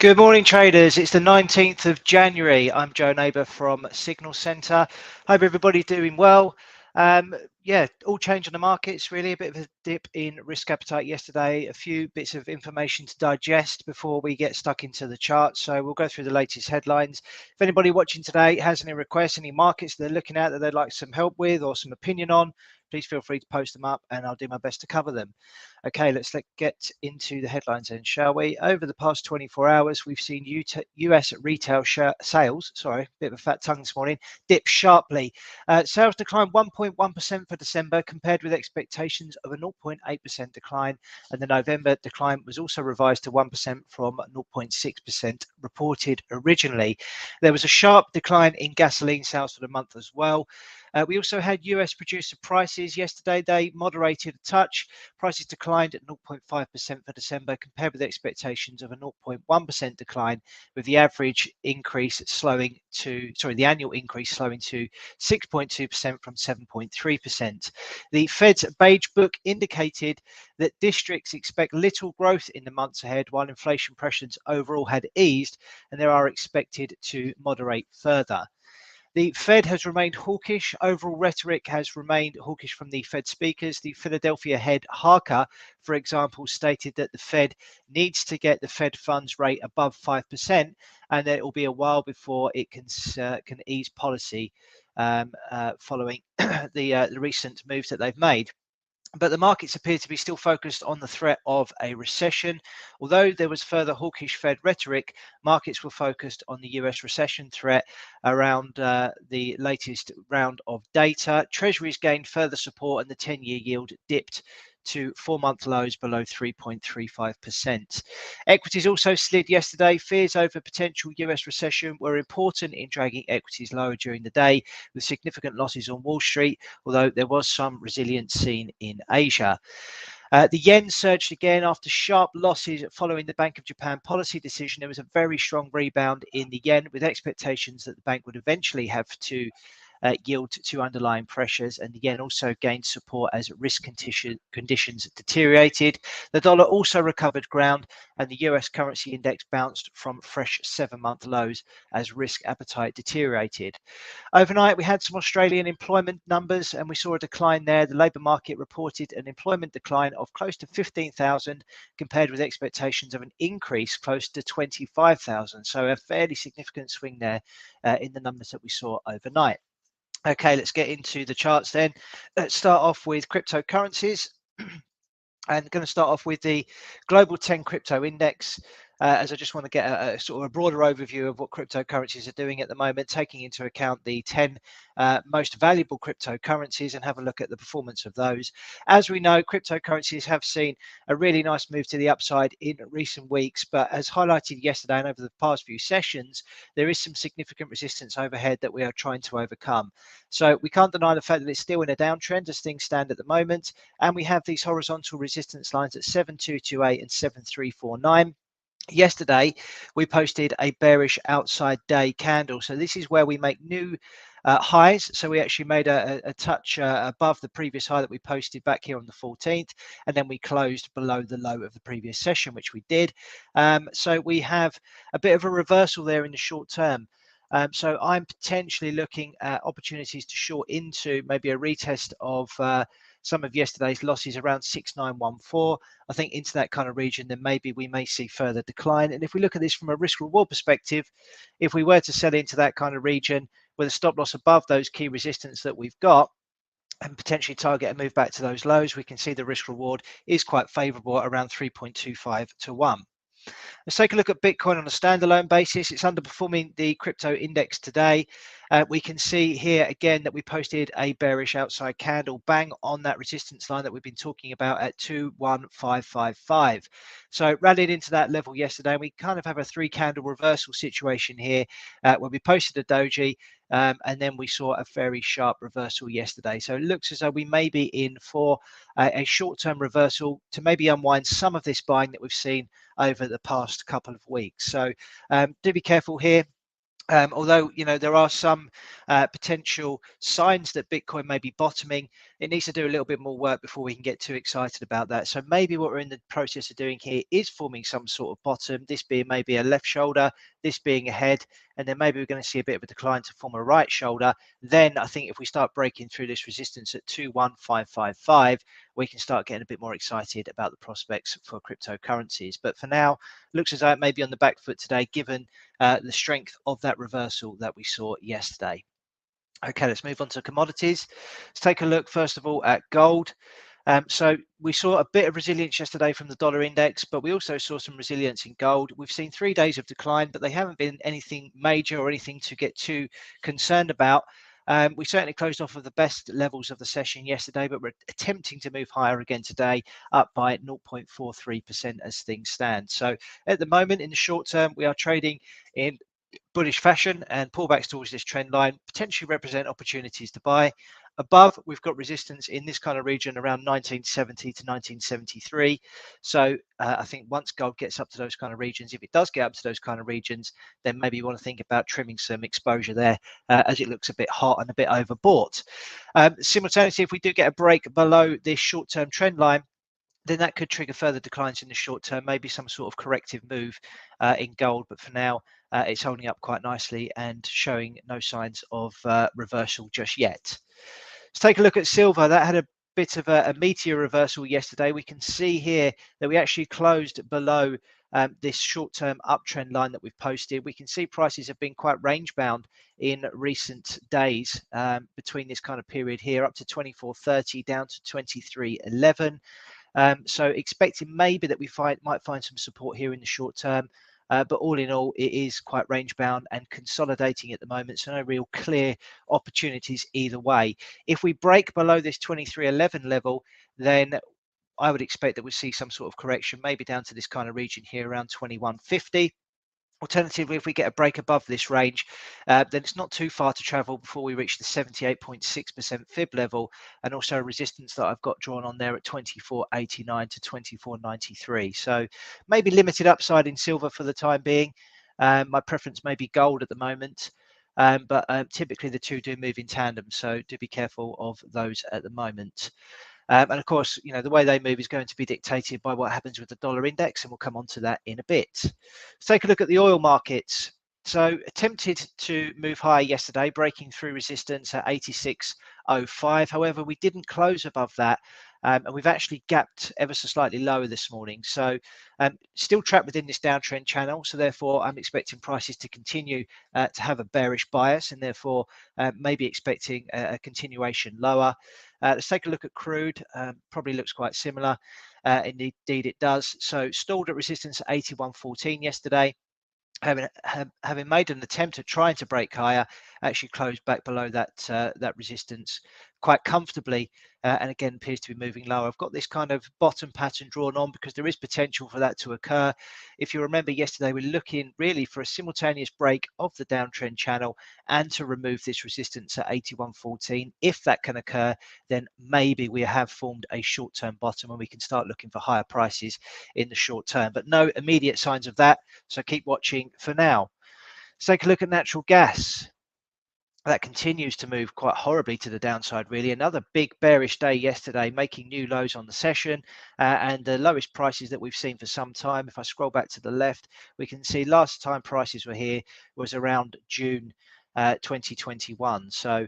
Good morning, traders. It's the 19th of January. I'm Joe Neighbour from Signal Centre. Hope everybody's doing well. Yeah, all change on the markets, really. A bit of a dip in risk appetite yesterday. A few bits of information to digest before we get stuck into the charts. So we'll go through the latest headlines. If anybody watching today has any requests, any markets they're looking at that they'd like some help with or some opinion on, please feel free to post them up and I'll do my best to cover them. Okay, let's get into the headlines then, shall we? Over the past 24 hours, we've seen US retail sales, sorry, bit of a fat tongue this morning, dip sharply. Sales declined 1.1% for December compared with expectations of a 0.8% decline, and the November decline was also revised to 1% from 0.6% reported originally. There was a sharp decline in gasoline sales for the month as well. We also had US producer prices yesterday. They moderated a touch. Prices declined at 0.5% for December compared with expectations of a 0.1% decline, with the average increase slowing to, the annual increase slowing to 6.2% from 7.3%. The Fed's Beige Book indicated that districts expect little growth in the months ahead, while inflation pressures overall had eased and they are expected to moderate further. The Fed has remained hawkish. Overall rhetoric has remained hawkish from the Fed speakers. The Philadelphia head Harker, for example, stated that the Fed needs to get the Fed funds rate above 5%, and that it will be a while before it can ease policy following the recent moves that they've made. But the markets appear to be still focused on the threat of a recession. Although there was further hawkish Fed rhetoric, markets were focused on the US recession threat around the latest round of data. Treasuries gained further support and the 10-year yield dipped to 4-month lows below 3.35%. Equities also slid yesterday. Fears over potential US recession were important in dragging equities lower during the day, with significant losses on Wall Street, although there was some resilience seen in Asia. The yen surged again after sharp losses following the Bank of Japan policy decision. There was a very strong rebound in the yen, with expectations that the bank would eventually have to yield to underlying pressures, and the yen also gained support as risk conditions deteriorated. The dollar also recovered ground, and the US currency index bounced from fresh 7-month lows as risk appetite deteriorated. Overnight, we had some Australian employment numbers and we saw a decline there. The labour market reported an employment decline of close to 15,000 compared with expectations of an increase close to 25,000. So a fairly significant swing there in the numbers that we saw overnight. Okay, let's get into the charts then. Let's start off with cryptocurrencies. I'm going to start off with the Global 10 Crypto Index, as I just want to get a sort of a broader overview of what cryptocurrencies are doing at the moment, taking into account the 10 most valuable cryptocurrencies and have a look at the performance of those. As we know, cryptocurrencies have seen a really nice move to the upside in recent weeks, but as highlighted yesterday and over the past few sessions, there is some significant resistance overhead that we are trying to overcome. So we can't deny the fact that it's still in a downtrend as things stand at the moment, and we have these horizontal resistance lines at 7228 and 7349. Yesterday, we posted a bearish outside day candle. So this is where we make new highs. So we actually made a touch above the previous high that we posted back here on the 14th, and then we closed below the low of the previous session, which we did. So we have a bit of a reversal there in the short term. So I'm potentially looking at opportunities to short into maybe a retest of some of yesterday's losses around 6914. I think into that kind of region, then maybe we may see further decline. And if we look at this from a risk reward perspective, if we were to sell into that kind of region with a stop loss above those key resistance that we've got, and potentially target a move back to those lows, we can see the risk reward is quite favorable at around 3.25 to 1. Let's take a look at Bitcoin on a standalone basis. It's underperforming the crypto index today. We can see here again that we posted a bearish outside candle bang on that resistance line that we've been talking about at 21555. So it rallied into that level yesterday, and we kind of have a 3-candle reversal situation here where we posted a doji, and then we saw a very sharp reversal yesterday. So it looks as though we may be in for a short-term reversal to maybe unwind some of this buying that we've seen over the past couple of weeks. So do be careful here. Although, you know, there are some potential signs that Bitcoin may be bottoming, it needs to do a little bit more work before we can get too excited about that. So maybe what we're in the process of doing here is forming some sort of bottom, this being maybe a left shoulder, this being a head, and then maybe we're going to see a bit of a decline to form a right shoulder. Then I think if we start breaking through this resistance at 21555, we can start getting a bit more excited about the prospects for cryptocurrencies. But for now, looks as though it may be on the back foot today, given the strength of that reversal that we saw yesterday. Okay, let's move on to commodities. Let's take a look first of all at gold. So we saw a bit of resilience yesterday from the dollar index, but we also saw some resilience in gold. We've seen 3 days of decline, but they haven't been anything major or anything to get too concerned about. We certainly closed off of the best levels of the session yesterday, but we're attempting to move higher again today, up by 0.43% as things stand. So at the moment, in the short term, we are trading in bullish fashion, and pullbacks towards this trend line potentially represent opportunities to buy. Above, we've got resistance in this kind of region around 1970 to 1973. So I think once gold gets up to those kind of regions, if it does get up to those kind of regions, then maybe you want to think about trimming some exposure there as it looks a bit hot and a bit overbought. Simultaneously, if we do get a break below this short-term trend line, then that could trigger further declines in the short term, maybe some sort of corrective move in gold. But for now, it's holding up quite nicely and showing no signs of reversal just yet. Let's take a look at silver. That had a bit of a meteor reversal yesterday. We can see here that we actually closed below this short-term uptrend line that we've posted. We can see prices have been quite range-bound in recent days between this kind of period here, up to 24.30 down to 23.11. So expecting maybe that we might find some support here in the short term, but all in all, it is quite range bound and consolidating at the moment. So no real clear opportunities either way. If we break below this 23.11 level, then I would expect that we'll see some sort of correction, maybe down to this kind of region here around 21.50. Alternatively, if we get a break above this range, then it's not too far to travel before we reach the 78.6% fib level, and also a resistance that I've got drawn on there at 24.89 to 24.93. So maybe limited upside in silver for the time being. My preference may be gold at the moment, but typically the two do move in tandem, so do be careful of those at the moment. And of course, you know, the way they move is going to be dictated by what happens with the dollar index, and we'll come on to that in a bit. Let's take a look at the oil markets. So attempted to move higher yesterday, breaking through resistance at 86.05. However, we didn't close above that. And we've actually gapped ever so slightly lower this morning. So still trapped within this downtrend channel. So therefore, I'm expecting prices to continue to have a bearish bias, and therefore maybe expecting a continuation lower. Let's take a look at crude. Probably looks quite similar. Indeed, it does. So stalled at resistance at 81.14 yesterday. Having made an attempt at trying to break higher, actually closed back below that resistance quite comfortably, and again appears to be moving lower. I've got this kind of bottom pattern drawn on because there is potential for that to occur. If you remember yesterday, we're looking really for a simultaneous break of the downtrend channel and to remove this resistance at 81.14. If that can occur, then maybe we have formed a short-term bottom and we can start looking for higher prices in the short term, but no immediate signs of that, so keep watching for now. Let's take a look at natural gas. That continues to move quite horribly to the downside, really. Another big bearish day yesterday, making new lows on the session and the lowest prices that we've seen for some time. If I scroll back to the left, we can see last time prices were here was around June 2021. So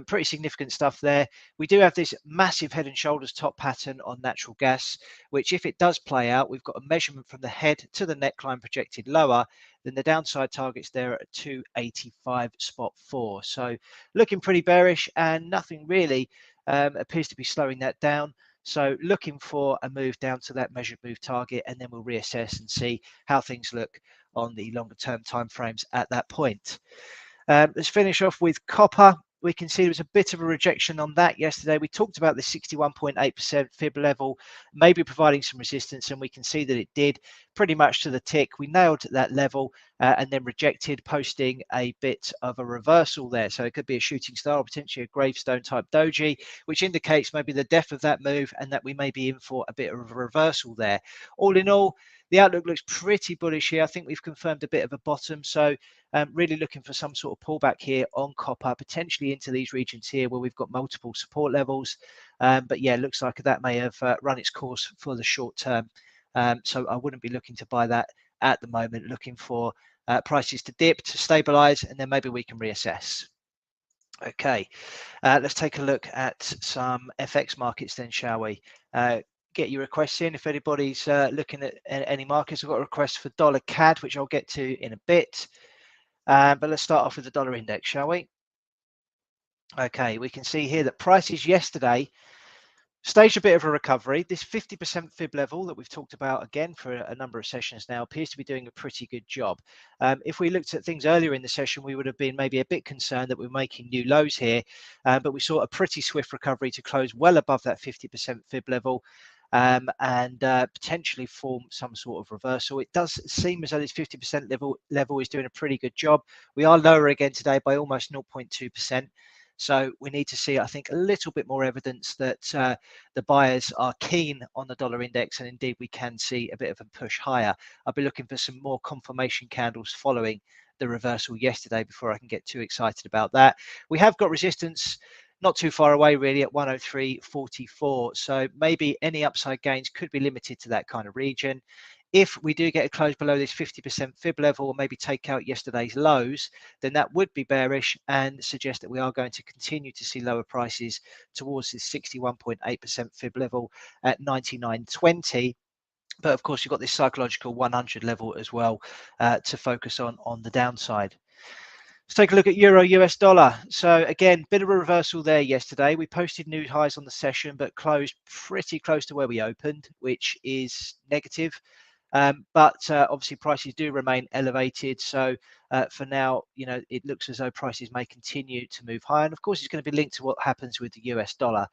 pretty significant stuff there. We do have this massive head and shoulders top pattern on natural gas, which if it does play out, we've got a measurement from the head to the neckline projected lower, then the downside targets there at 285.4. So looking pretty bearish, and nothing really appears to be slowing that down. So looking for a move down to that measured move target, and then we'll reassess and see how things look on the longer term timeframes at that point. Let's finish off with copper. We can see there was a bit of a rejection on that yesterday. We talked about the 61.8% fib level, maybe providing some resistance, and we can see that it did pretty much to the tick. We nailed that level, and then rejected, posting a bit of a reversal there. So it could be a shooting star or potentially a gravestone type doji, which indicates maybe the depth of that move and that we may be in for a bit of a reversal there. All in all, the outlook looks pretty bullish here. I think we've confirmed a bit of a bottom. So really looking for some sort of pullback here on copper, potentially into these regions here where we've got multiple support levels. But yeah, looks like that may have run its course for the short term. So I wouldn't be looking to buy that at the moment, looking for prices to dip, to stabilize, and then maybe we can reassess. Okay, let's take a look at some FX markets then, shall we? Get your requests in if anybody's looking at any markets. I've got a request for dollar CAD, which I'll get to in a bit. But let's start off with the dollar index, shall we? Okay, we can see here that prices yesterday staged a bit of a recovery. This 50% fib level that we've talked about again for a number of sessions now appears to be doing a pretty good job. If we looked at things earlier in the session, we would have been maybe a bit concerned that we're making new lows here, but we saw a pretty swift recovery to close well above that 50% fib level. And potentially form some sort of reversal. It does seem as though this 50% level is doing a pretty good job. We are lower again today by almost 0.2%. So we need to see, I think, a little bit more evidence that the buyers are keen on the dollar index, and indeed we can see a bit of a push higher. I'll be looking for some more confirmation candles following the reversal yesterday before I can get too excited about that. We have got resistance not too far away really at 103.44, so maybe any upside gains could be limited to that kind of region. If we do get a close below this 50% fib level, or maybe take out yesterday's lows, then that would be bearish and suggest that we are going to continue to see lower prices towards this 61.8% fib level at 99.20. But of course, you've got this psychological 100 level as well to focus on the downside. Let's take a look at euro US dollar. So again, bit of a reversal there yesterday. We posted new highs on the session, but closed pretty close to where we opened, which is negative. But obviously prices do remain elevated. So for now, it looks as though prices may continue to move higher. And of course, it's going to be linked to what happens with the US dollar.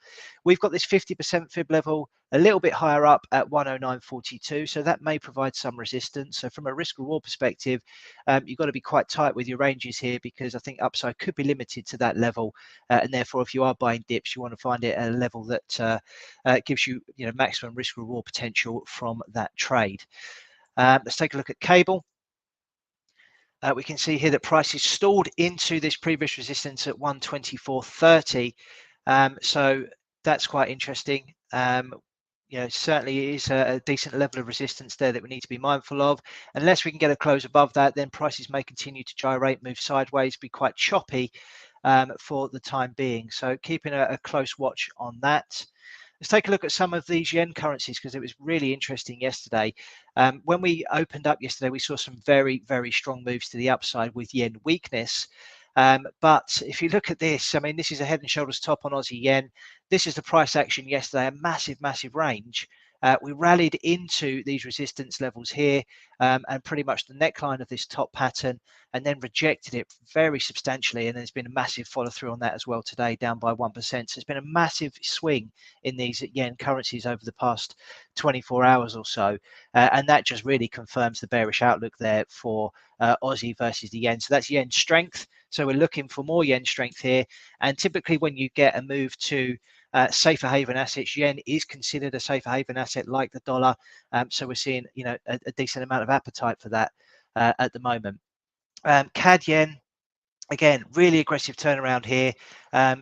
We've got this 50% fib level a little bit higher up at 109.42. So that may provide some resistance. So from a risk reward perspective, you've got to be quite tight with your ranges here, because I think upside could be limited to that level. And therefore, if you are buying dips, you want to find it at a level that gives you, maximum risk reward potential from that trade. Let's take a look at cable. We can see here that prices stalled into this previous resistance at 124.30. So that's quite interesting. Certainly is a decent level of resistance there that we need to be mindful of. Unless we can get a close above that, then prices may continue to gyrate, move sideways, be quite choppy for the time being. So keeping a close watch on that. Let's take a look at some of these yen currencies, because it was really interesting yesterday. When we opened up yesterday, we saw some very, very strong moves to the upside with yen weakness. But if you look at this, I mean, this is a head and shoulders top on Aussie yen. This is the price action yesterday, a massive, massive range. We rallied into these resistance levels here and pretty much the neckline of this top pattern, and then rejected it very substantially. And there's been a massive follow through on that as well today, down by 1%. So it's been a massive swing in these yen currencies over the past 24 hours or so. And that just really confirms the bearish outlook there for Aussie versus the yen. So that's yen strength. So we're looking for more yen strength here. And typically when you get a move to safer haven assets, yen is considered a safer haven asset like the dollar. So we're seeing, a decent amount of appetite for that at the moment. CAD yen, again, really aggressive turnaround here.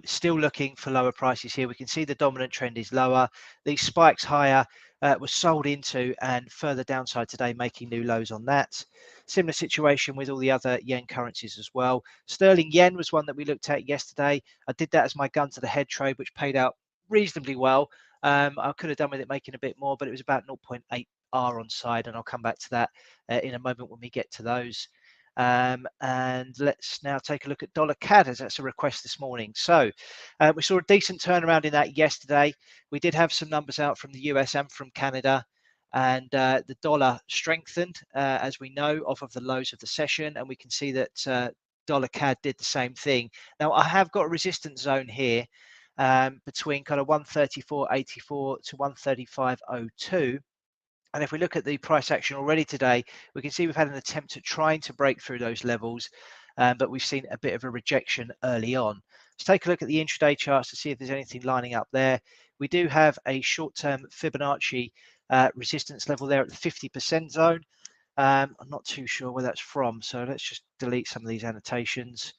Still looking for lower prices here. We can see the dominant trend is lower. These spikes higher was sold into, and further downside today, making new lows on that. Similar situation with all the other yen currencies as well. Sterling yen was one that we looked at yesterday. I did that as my gun to the head trade, which paid out reasonably well. I could have done with it making a bit more, but it was about 0.8 R on side, and I'll come back to that in a moment when we get to those. And let's now take a look at dollar CAD, as that's a request this morning. So we saw a decent turnaround in that yesterday. We did have some numbers out from the US and from Canada, and the dollar strengthened, as we know, off of the lows of the session. And we can see that dollar CAD did the same thing. Now, I have got a resistance zone here between kind of 134.84 to 135.02. And if we look at the price action already today, we can see we've had an attempt at trying to break through those levels, but we've seen a bit of a rejection early on. Let's take a look at the intraday charts to see if there's anything lining up there. We do have a short-term Fibonacci resistance level there at the 50% zone. I'm not too sure where that's from, so let's just delete some of these annotations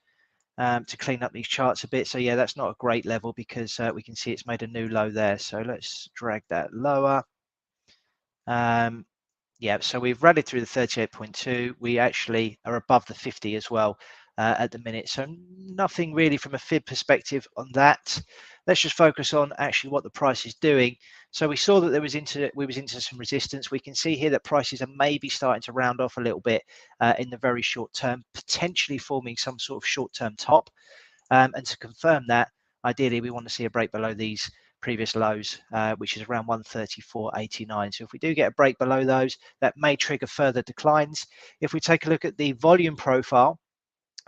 to clean up these charts a bit. So yeah, that's not a great level because we can see it's made a new low there. So let's drag that lower. Yeah, so we've rallied through the 38.2. We actually are above the 50 as well at the minute. So nothing really from a fib perspective on that. Let's just focus on actually what the price is doing. So we saw that we was into some resistance. We can see here that prices are maybe starting to round off a little bit in the very short term, potentially forming some sort of short-term top. And to confirm that, ideally we want to see a break below these previous lows, which is around 134.89. So if we do get a break below those, that may trigger further declines. If we take a look at the volume profile,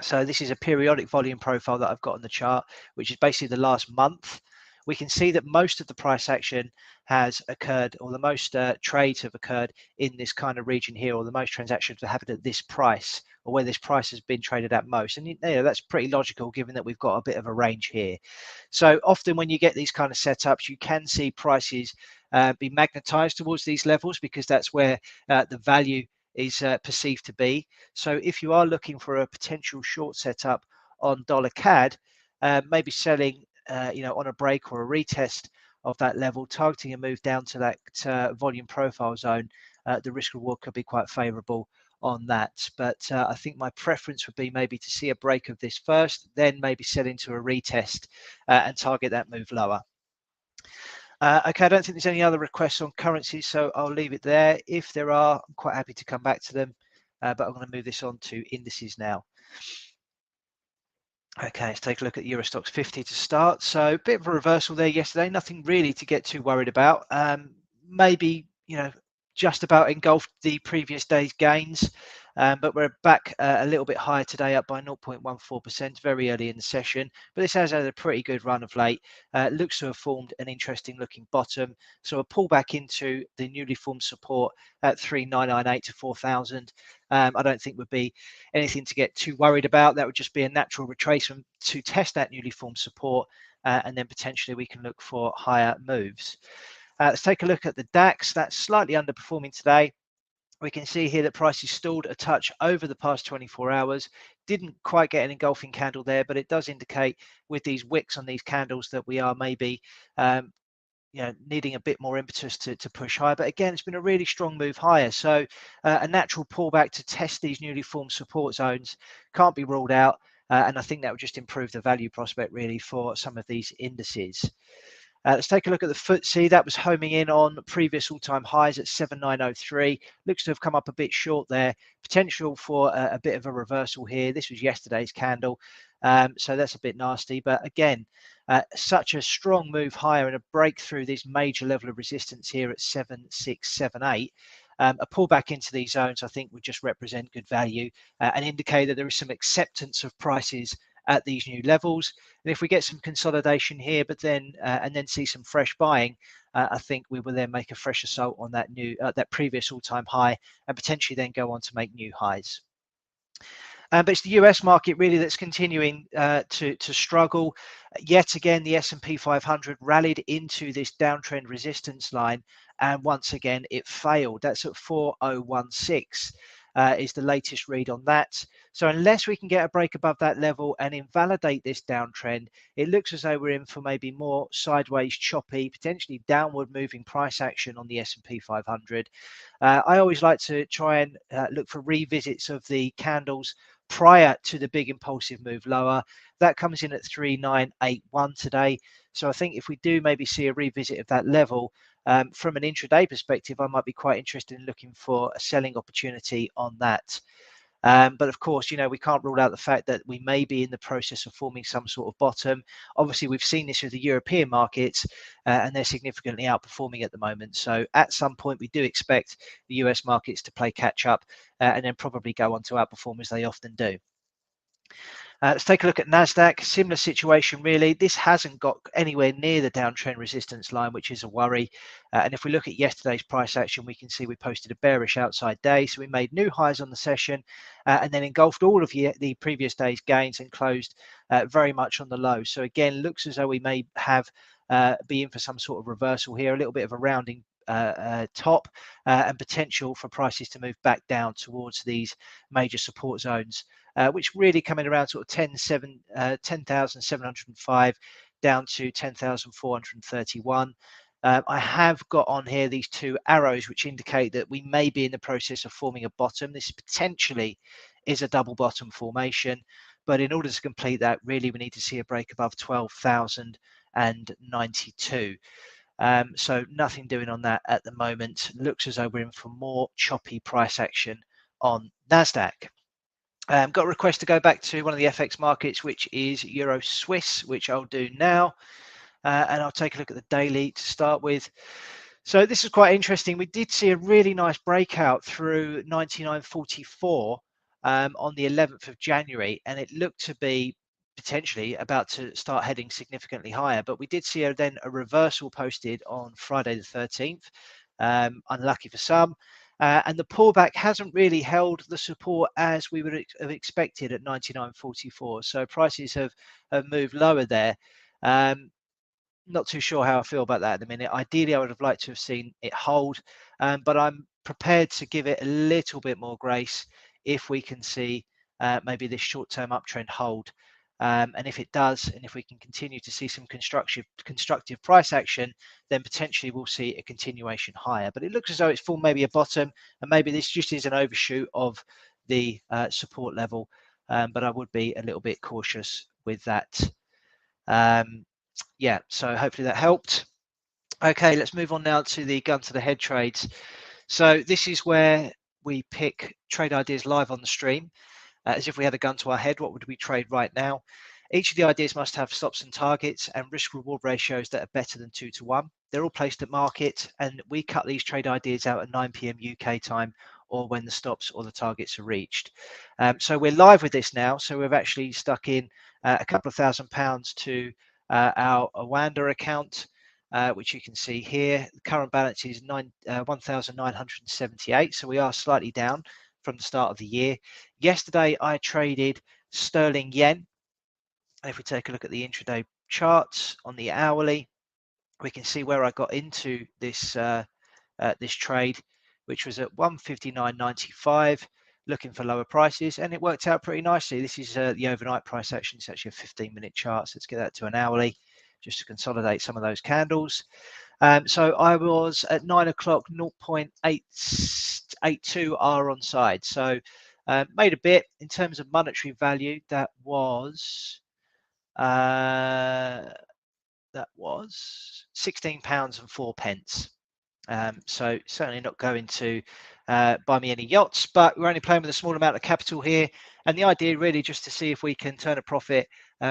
so this is a periodic volume profile that I've got on the chart, which is basically the last month. We can see that most of the price action has occurred, or the most trades have occurred in this kind of region here, or the most transactions have happened at this price, or where this price has been traded at most. And that's pretty logical given that we've got a bit of a range here. So often when you get these kind of setups, you can see prices be magnetized towards these levels because that's where the value is perceived to be. So if you are looking for a potential short setup on dollar CAD, maybe selling on a break or a retest of that level, targeting a move down to that volume profile zone, the risk reward could be quite favorable on that. But I think my preference would be maybe to see a break of this first, then maybe sell into a retest and target that move lower. Okay, I don't think there's any other requests on currencies, so I'll leave it there. If there are, I'm quite happy to come back to them, but I'm going to move this on to indices now. Okay, let's take a look at Euro Stoxx 50 to start. So a bit of a reversal there yesterday, nothing really to get too worried about. Maybe, just about engulfed the previous day's gains, but we're back a little bit higher today, up by 0.14%, very early in the session. But this has had a pretty good run of late. Looks to have formed an interesting looking bottom. So a pullback into the newly formed support at 3,998 to 4,000. I don't think would be anything to get too worried about. That would just be a natural retracement to test that newly formed support, and then potentially we can look for higher moves. Let's take a look at the DAX. That's slightly underperforming today. We can see here that prices stalled a touch over the past 24 hours. Didn't quite get an engulfing candle there, but it does indicate with these wicks on these candles that we are maybe needing a bit more impetus to push higher. But again, it's been a really strong move higher. So a natural pullback to test these newly formed support zones can't be ruled out. And I think that would just improve the value prospect really for some of these indices. Let's take a look at the FTSE. That was homing in on previous all-time highs at 7,903. Looks to have come up a bit short there. Potential for a bit of a reversal here. This was yesterday's candle, so that's a bit nasty. But again, such a strong move higher and a breakthrough this major level of resistance here at 7,678. A pullback into these zones, I think, would just represent good value and indicate that there is some acceptance of prices at these new levels. And if we get some consolidation here, but then and then see some fresh buying, I think we will then make a fresh assault on that that previous all-time high and potentially then go on to make new highs. But it's the US market really that's continuing to struggle. Yet again, the S&P 500 rallied into this downtrend resistance line, and once again it failed. That's at 4016. Is the latest read on that. So unless we can get a break above that level and invalidate this downtrend, it looks as though we're in for maybe more sideways, choppy, potentially downward moving price action on the S&P 500. I always like to try and look for revisits of the candles prior to the big impulsive move lower. That comes in at 3981 today. So I think if we do maybe see a revisit of that level, from an intraday perspective, I might be quite interested in looking for a selling opportunity on that. But of course, we can't rule out the fact that we may be in the process of forming some sort of bottom. Obviously, we've seen this with the European markets, and they're significantly outperforming at the moment. So at some point, we do expect the US markets to play catch up and then probably go on to outperform as they often do. Let's take a look at Nasdaq. Similar situation, really. This hasn't got anywhere near the downtrend resistance line, which is a worry. And if we look at yesterday's price action, we can see we posted a bearish outside day. So we made new highs on the session and then engulfed all of the previous day's gains and closed very much on the low. So again, looks as though we may have be in for some sort of reversal here, a little bit of a rounding top and potential for prices to move back down towards these major support zones, which really coming around sort of 10,705 down to 10,431. I have got on here these two arrows which indicate that we may be in the process of forming a bottom. This potentially is a double bottom formation, but in order to complete that, really we need to see a break above 12,092. So nothing doing on that at the moment. Looks as though we're in for more choppy price action on Nasdaq. Got a request to go back to one of the FX markets, which is Euro Swiss, which I'll do now. And I'll take a look at the daily to start with. So this is quite interesting. We did see a really nice breakout through 99.44 on the 11th of January, and it looked to be potentially about to start heading significantly higher. But we did see then a reversal posted on Friday the 13th, unlucky for some. And the pullback hasn't really held the support as we would have expected at 99.44. So prices have moved lower there. Not too sure how I feel about that at the minute. Ideally, I would have liked to have seen it hold, but I'm prepared to give it a little bit more grace if we can see maybe this short-term uptrend hold. And if it does, and if we can continue to see some constructive price action, then potentially we'll see a continuation higher. But it looks as though it's formed maybe a bottom, and maybe this just is an overshoot of the support level. But I would be a little bit cautious with that. Yeah, so hopefully that helped. Okay, let's move on now to the gun to the head trades. So this is where we pick trade ideas live on the stream. As if we had a gun to our head, what would we trade right now? Each of the ideas must have stops and targets and risk reward ratios that are better than 2 to 1. They're all placed at market, and we cut these trade ideas out at 9 p.m. UK time, or when the stops or the targets are reached. So we're live with this now. So we've actually stuck in a couple of £1,000 to our Awanda account, which you can see here. The current balance is 1,978. So we are slightly down from the start of the year. Yesterday, I traded sterling yen. And if we take a look at the intraday charts on the hourly, we can see where I got into this this trade, which was at 159.95, looking for lower prices, and it worked out pretty nicely. This is the overnight price action. It's actually a 15-minute chart, so let's get that to an hourly just to consolidate some of those candles. So I was at 9 o'clock, 0.882 R on side. So made a bit in terms of monetary value. That was £16.04. So certainly not going to buy me any yachts, but we're only playing with a small amount of capital here. And the idea really just to see if we can turn a profit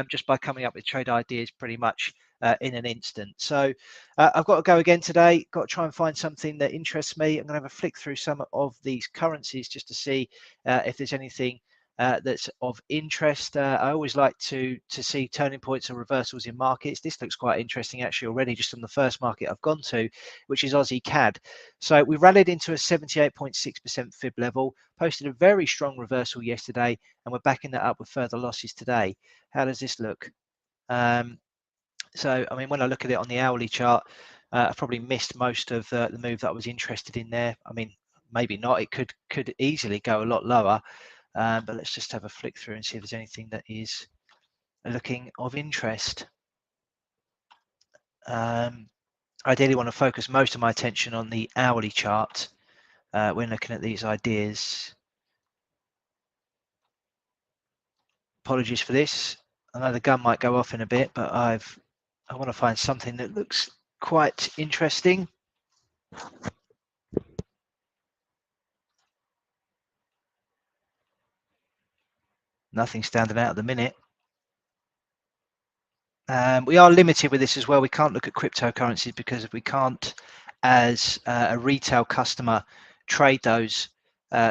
just by coming up with trade ideas pretty much in an instant. So I've got to go again today, got to try and find something that interests me. I'm going to have a flick through some of these currencies just to see if there's anything that's of interest. I always like to see turning points or reversals in markets. This looks quite interesting actually already just on the first market I've gone to, which is Aussie CAD. So we rallied into a 78.6% fib level, posted a very strong reversal yesterday, and we're backing that up with further losses today. How does this look? So I mean, when I look at it on the hourly chart, I've probably missed most of the move that I was interested in there. I mean, maybe not. It could easily go a lot lower. But let's just have a flick through and see if there's anything that is looking of interest. I ideally want to focus most of my attention on the hourly chart when looking at these ideas. Apologies for this. I know the gun might go off in a bit, but I want to find something that looks quite interesting. Nothing standing out at the minute. We are limited with this as well. We can't look at cryptocurrencies because we can't, as a retail customer, trade those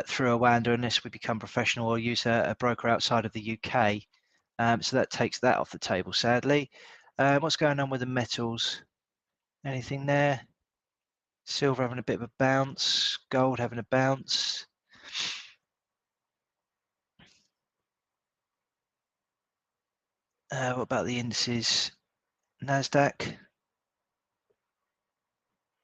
through Awanda unless we become professional or use a broker outside of the UK. So that takes that off the table, sadly. What's going on with the metals? Anything there? Silver having a bit of a bounce, gold having a bounce. What about the indices? NASDAQ.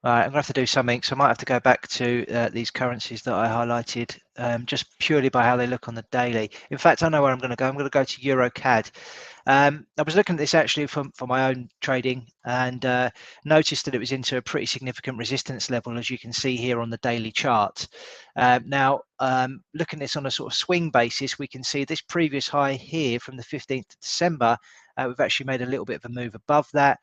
All right, I'm going to have to do something, so I might have to go back to these currencies that I highlighted just purely by how they look on the daily. In fact, I know where I'm going to go. I'm going to go to Euro CAD. I was looking at this actually for my own trading and noticed that it was into a pretty significant resistance level, as you can see here on the daily chart. Now, looking at this on a sort of swing basis, we can see this previous high here from the 15th of December. We've actually made a little bit of a move above that.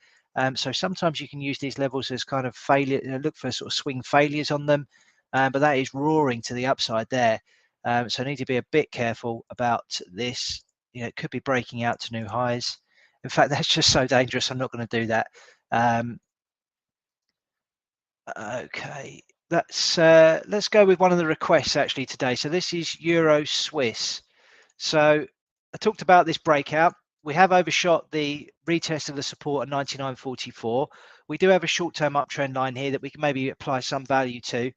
So sometimes you can use these levels as kind of failure, look for sort of swing failures on them, but that is roaring to the upside there. So I need to be a bit careful about this. It could be breaking out to new highs. In fact, that's just so dangerous. I'm not going to do that. Okay, let's go with one of the requests actually today. So this is Euro Swiss. So I talked about this breakout. We have overshot the retest of the support at 99.44. We do have a short-term uptrend line here that we can maybe apply some value to.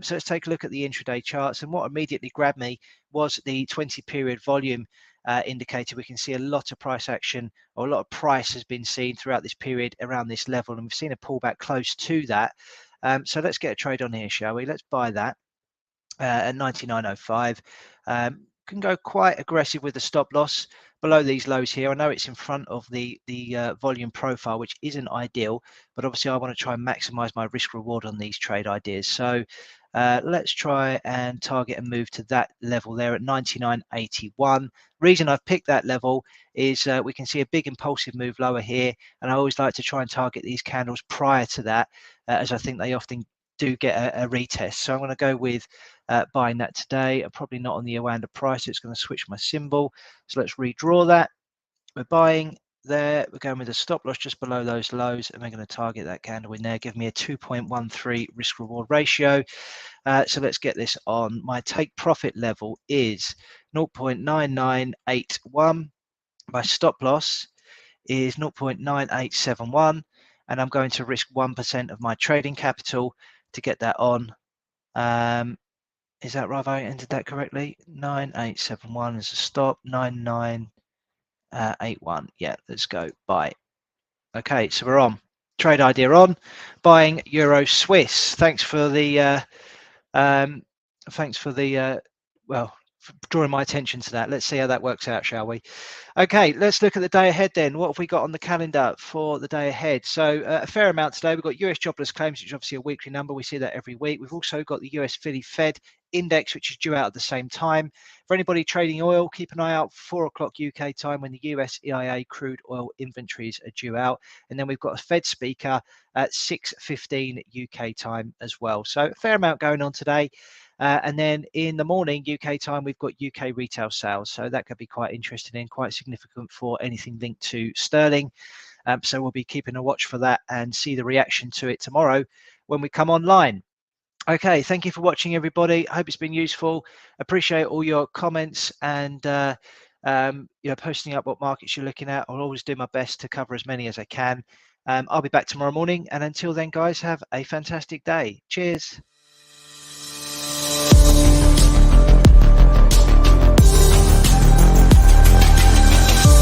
So let's take a look at the intraday charts. And what immediately grabbed me was the 20-period volume indicator. We can see a lot of price action, or a lot of price has been seen throughout this period around this level. And we've seen a pullback close to that. So let's get a trade on here, shall we? Let's buy that at 99.05. Can go quite aggressive with the stop loss below these lows here. I know it's in front of the volume profile, which isn't ideal, but obviously I want to try and maximize my risk reward on these trade ideas. So let's try and target and move to that level there at 99.81. Reason I've picked that level is we can see a big impulsive move lower here, and I always like to try and target these candles prior to that, as I think they often do get a retest. So I'm going to go with buying that today. I'm probably not on the Oanda price. It's going to switch my symbol. So let's redraw that. We're buying there. We're going with a stop loss just below those lows, and we're going to target that candle in there. Give me a 2.13 risk reward ratio. So let's get this on. My take profit level is 0.9981. My stop loss is 0.9871, and I'm going to risk 1% of my trading capital to get that on. Is that right? Have I entered that correctly? 9871 is a stop. 9981. Yeah, let's go. Buy. Okay, so we're on. Trade idea on. Buying Euro Swiss. Thanks for the well, for drawing my attention to that. Let's see how that works out, shall we? Okay, let's look at the day ahead then. What have we got on the calendar for the day ahead? So a fair amount today. We've got US jobless claims, which is obviously a weekly number. We see that every week. We've also got the US Philly Fed index, which is due out at the same time. For anybody trading oil, keep an eye out 4 o'clock UK time when the US EIA crude oil inventories are due out. And then we've got a Fed speaker at 6:15 UK time as well. So a fair amount going on today. And then in the morning, UK time, we've got UK retail sales. So that could be quite interesting and quite significant for anything linked to sterling. So we'll be keeping a watch for that and see the reaction to it tomorrow when we come online. Okay, thank you for watching, everybody. I hope it's been useful. Appreciate all your comments and posting up what markets you're looking at. I'll always do my best to cover as many as I can. I'll be back tomorrow morning. And until then, guys, have a fantastic day. Cheers.